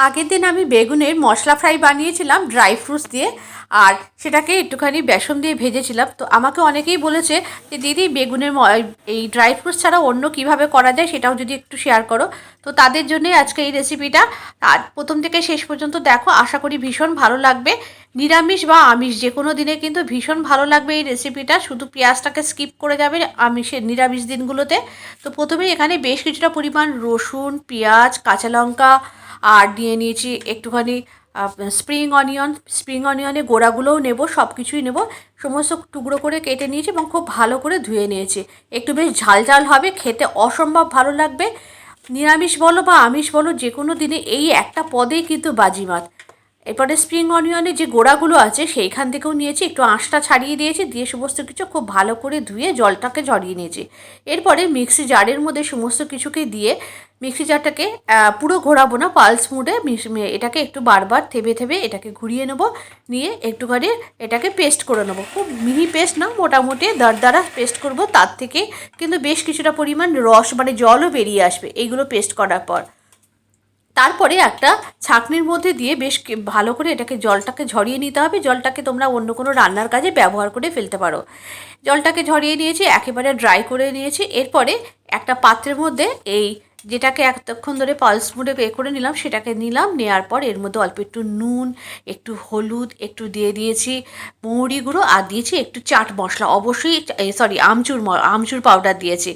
আগের দিন আমি বেগুনের মশলা ফ্রাই বানিয়েছিলাম ড্রাই ফ্রুটস দিয়ে, আর সেটাকে একটুখানি বেসন দিয়ে ভেজেছিলাম। তো আমাকে অনেকেই বলেছে যে দিদি বেগুনের এই ড্রাই ফ্রুটস ছাড়া অন্য কিভাবে করা যায় সেটাও যদি একটু শেয়ার করো। তো তাদের জন্যই আজকে এই রেসিপিটা। আর প্রথম থেকে শেষ পর্যন্ত দেখো, আশা করি ভীষণ ভালো লাগবে। নিরামিষ বা আমিষ যে কোনো দিনে কিন্তু ভীষণ ভালো লাগবে এই রেসিপিটা। শুধু পেঁয়াজটাকে স্কিপ করে যাবে আমিষের নিরামিষ দিনগুলোতে। তো প্রথমেই এখানে বেশ কিছুটা পরিমাণ রসুন, পেঁয়াজ, কাঁচা লঙ্কা আর নিয়ে নিয়েছি একটুখানি স্প্রিং অনিয়নের গোড়াগুলোও নেব, সব কিছুই নেব। সমস্ত টুকরো করে কেটে নিয়েছি এবং খুব ভালো করে ধুয়ে নিয়েছি। একটু বেশ ঝাল ঝাল হবে, খেতে অসম্ভব ভালো লাগবে। নিরামিষ বলো বা আমিষ বলো, যে কোনো দিনে এই একটা পদেই কিন্তু বাজিমাত। এরপরে স্প্রিং অনিয়নের যে গোড়াগুলো আছে সেইখান থেকেও নিয়েছি, একটু আঁশটা ছাড়িয়ে দিয়েছি, দিয়ে সমস্ত কিছু খুব ভালো করে ধুয়ে জলটাকে ঝরিয়ে নিয়েছি। এরপরে মিক্সি জারের মধ্যে সমস্ত কিছুকে দিয়ে মিক্সি জারটাকে পুরো ঘোরাবো না, পালস মুডে এটাকে একটু বারবার থেবে থেবে এটাকে ঘুরিয়ে নেবো, নিয়ে একটুখানি এটাকে পেস্ট করে নেবো। খুব মিহি পেস্ট না, মোটামুটি দরদরা পেস্ট করব। তার থেকে কিন্তু বেশ কিছুটা পরিমাণ রস মানে জলও বেরিয়ে আসবে এইগুলো পেস্ট করার পর। তারপরে একটা ছাঁকনির মধ্যে দিয়ে বেশ ভালো করে এটাকে জলটাকে ঝরিয়ে নিতে হবে। জলটাকে তোমরা অন্য কোনো রান্নার কাজে ব্যবহার করে ফেলতে পারো। জলটাকে ঝরিয়ে নিয়েছি, একেবারে ড্রাই করে নিয়েছি। এরপরে একটা পাত্রের মধ্যে এই যেটাকে এতক্ষণ ধরে পালস মুডে করে নিলাম সেটাকে নিলাম। নেওয়ার পর এর মধ্যে অল্প একটু নুন, একটু হলুদ, একটু দিয়ে দিয়েছি মৌরি গুঁড়ো, আর দিয়েছি একটু চাট মশলা। অবশ্যই আমচুর পাউডার দিয়েছি।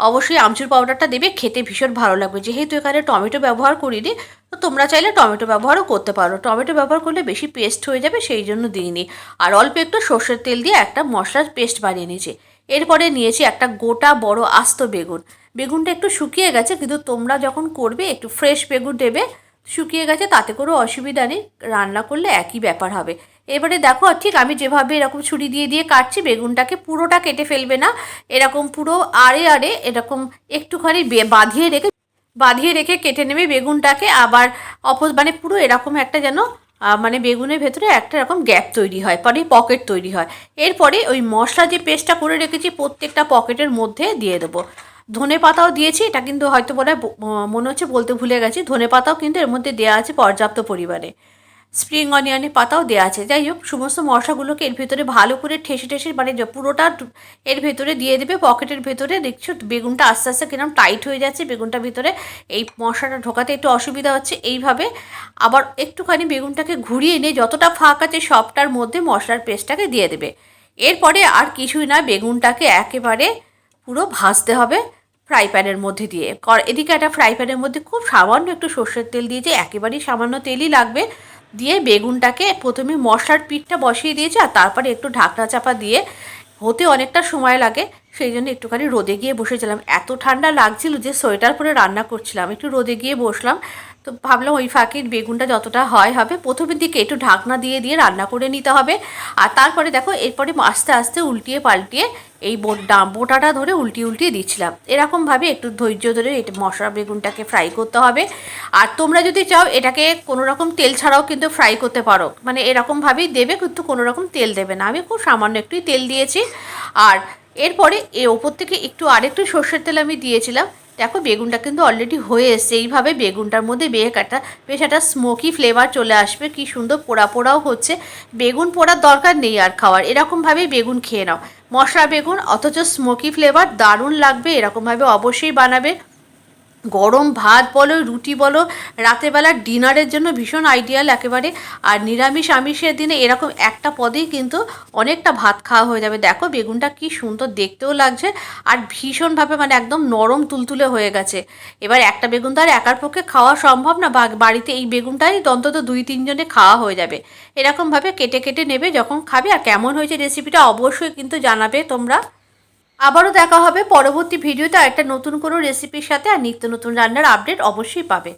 অবশ্যই আমচুর পাউডারটা দেবে, খেতে ভীষণ ভালো লাগবে। যেহেতু এখানে টমেটো ব্যবহার করিনি, তো তোমরা চাইলে টমেটো ব্যবহারও করতে পারো। টমেটো ব্যবহার করলে বেশি পেস্ট হয়ে যাবে, সেই জন্য দিইনি। আর অল্প একটু সর্ষের তেল দিয়ে একটা মশলার পেস্ট বানিয়ে নিয়েছি। এরপরে নিয়েছি একটা গোটা বড় আস্ত বেগুন। বেগুনটা একটু শুকিয়ে গেছে, কিন্তু তোমরা যখন করবে একটু ফ্রেশ বেগুন দেবে। শুকিয়ে গেছে তাতে কোনো অসুবিধা নেই, রান্না করলে একই ব্যাপার হবে। এবারে দেখো, ঠিক আমি যেভাবে এরকম ছুরি দিয়ে দিয়ে কাটছি, বেগুনটাকে পুরোটা কেটে ফেলবে না, এরকম পুরো আড়ে আড়ে এরকম একটুখানি বাঁধিয়ে রেখে কেটে নেবে বেগুনটাকে। আবার মানে পুরো এরকম একটা যেন মানে বেগুনের ভেতরে একটা এরকম গ্যাপ তৈরি হয়, পরে পকেট তৈরি হয়। এরপরে ওই মশলা যে পেস্টটা করে রেখেছি প্রত্যেকটা পকেটের মধ্যে দিয়ে দেবো। ধনে পাতাও দিয়েছি, এটা কিন্তু হয়তো মনে হচ্ছে বলতে ভুলে গেছি, ধনে পাতাও কিন্তু এর মধ্যে দেওয়া আছে পর্যাপ্ত পরিমাণে। স্প্রিং অনিয়নের পাতাও দেওয়া আছে। যাই হোক, সমস্ত মশলাগুলোকে এর ভেতরে ভালো করে ঠেসে ঠেসে মানে পুরোটা এর ভেতরে দিয়ে দেবে। পকেটের ভেতরে দেখছো বেগুনটা আস্তে আস্তে কিরম টাইট হয়ে যাচ্ছে, বেগুনটার ভিতরে এই মশলাটা ঢোকাতে একটু অসুবিধা হচ্ছে। এইভাবে আবার একটুখানি বেগুনটাকে ঘুরিয়ে নিয়ে যতটা ফাঁক আছে সবটার মধ্যে মশলার পেস্টটাকে দিয়ে দেবে। এরপরে আর কিছুই না, বেগুনটাকে একেবারে পুরো ভাজতে হবে ফ্রাই প্যানের মধ্যে দিয়ে। এদিকে একটা ফ্রাই প্যানের মধ্যে খুব সামান্য একটু সর্ষের তেল দিয়েছে, একেবারেই সামান্য তেলই লাগবে। দিয়ে বেগুনটাকে প্রথমে মশলার পিঠটা বসিয়ে দিয়েছে, আর তারপরে একটু ঢাকনা চাপা দিয়ে হতে অনেকটা সময় লাগে, সেই জন্য একটুখানি রোদে গিয়ে বসেছিলাম। এত ঠান্ডা লাগছিল যে সোয়েটার পরে রান্না করছিলাম, একটু রোদে গিয়ে বসলাম। তো ভাবলাম ওই ফাঁকে বেগুনটা যতটা হবে প্রথমের দিকে একটু ঢাকনা দিয়ে দিয়ে রান্না করে নিতে হবে। আর তারপরে দেখো, এরপরে আস্তে আস্তে উল্টিয়ে পাল্টিয়ে এই বোটাটা ধরে উল্টিয়ে দিচ্ছিলাম। এরকমভাবে একটু ধৈর্য ধরে এটা মশলা বেগুনটাকে ফ্রাই করতে হবে। আর তোমরা যদি চাও এটাকে কোনো রকম তেল ছাড়াও কিন্তু ফ্রাই করতে পারো, মানে এরকমভাবেই দেবে, কিন্তু কোনো রকম তেল দেবে না। আমি খুব সামান্য একটুই তেল দিয়েছি। আর এরপরে ওপর থেকে একটু আরেকটু সর্ষের তেল আমি দিয়েছিলাম। দেখো, বেগুনটা কিন্তু অলরেডি হয়ে এসছে। এইভাবে বেগুনটার মধ্যে বেশ একটা স্মোকি ফ্লেভার চলে আসবে, কি সুন্দর পোড়া পোড়াও হচ্ছে। বেগুন পোড়ার দরকার নেই আর খাওয়ার, এরকমভাবেই বেগুন খেয়ে নাও। মশলা বেগুন অথচ স্মোকি ফ্লেভার দারুণ লাগবে। এরকমভাবে অবশ্যই বানাবে। গরম ভাত বলো, রুটি বলো, রাতেরবেলার ডিনারের জন্য ভীষণ আইডিয়াল একেবারে। আর নিরামিষ আমিষের দিনে এরকম একটা পদেই কিন্তু অনেকটা ভাত খাওয়া হয়ে যাবে। দেখো বেগুনটা কি সুন্দর দেখতেও লাগছে, আর ভীষণভাবে মানে একদম নরম তুলতুলে হয়ে গেছে। এবার একটা বেগুন তো আর একার পক্ষে খাওয়া সম্ভব না, বা বাড়িতে এই বেগুনটাই অন্তত 2-3 জনে খাওয়া হয়ে যাবে। এরকমভাবে কেটে কেটে নেবে যখন খাবে। আর কেমন হয়েছে রেসিপিটা অবশ্যই কিন্তু জানাবে তোমরা। আবারও দেখা হবে পরবর্তী ভিডিওতে একটা নতুন কোনো রেসিপির সাথে, আর নিত্য নতুন রান্নার আপডেট অবশ্যই পাবে।